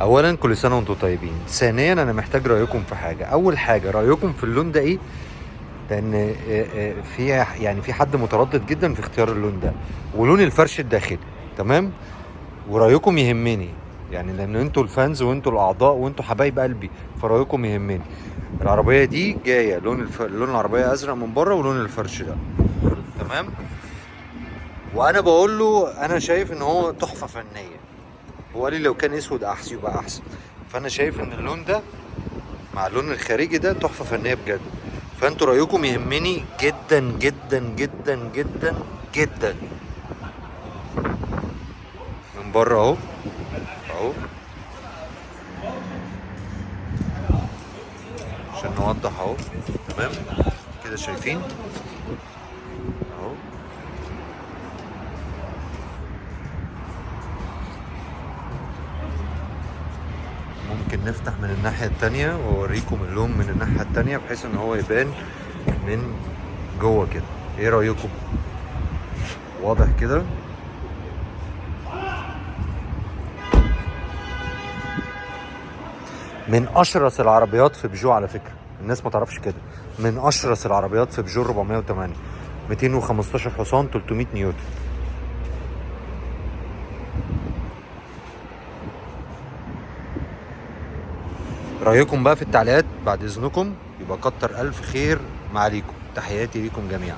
اولا كل سنه وانتم طيبين. ثانيا انا محتاج رايكم في حاجه. اول حاجه رايكم في اللون ده ايه؟ لان في يعني في حد متردد جدا في اختيار اللون ده ولون الفرش الداخلي. تمام. ورايكم يهمني، يعني لان انتوا الفانز وانتوا الاعضاء وانتوا حبايب قلبي، فرايكم يهمني. العربيه دي جايه لون العربيه ازرق من بره ولون الفرش ده. تمام. وانا بقول له انا شايف ان هو تحفه فنيه. هو قال لي لو كان اسود احسن يبقى احسن. فانا شايف ان اللون ده مع اللون الخارجي ده تحفه فنيه بجد. فانتوا رايكم يهمني جدا جدا جدا جدا جدا. من بره اهو، اهو عشان نوضح اهو. تمام كده شايفين اهو. ممكن نفتح من الناحية التانية واوريكم اللون من الناحية التانية بحيث ان هو يبان من جوه كده. ايه رأيكم؟ واضح كده؟ من اشرس العربيات في بيجو على فكرة، الناس ما تعرفش كده. من اشرس العربيات في بيجو 408، 215 حصان، 300 نيوتن. رأيكم بقى في التعليقات بعد اذنكم، يبقى كتر الف خير معاليكم. تحياتي ليكم جميعا.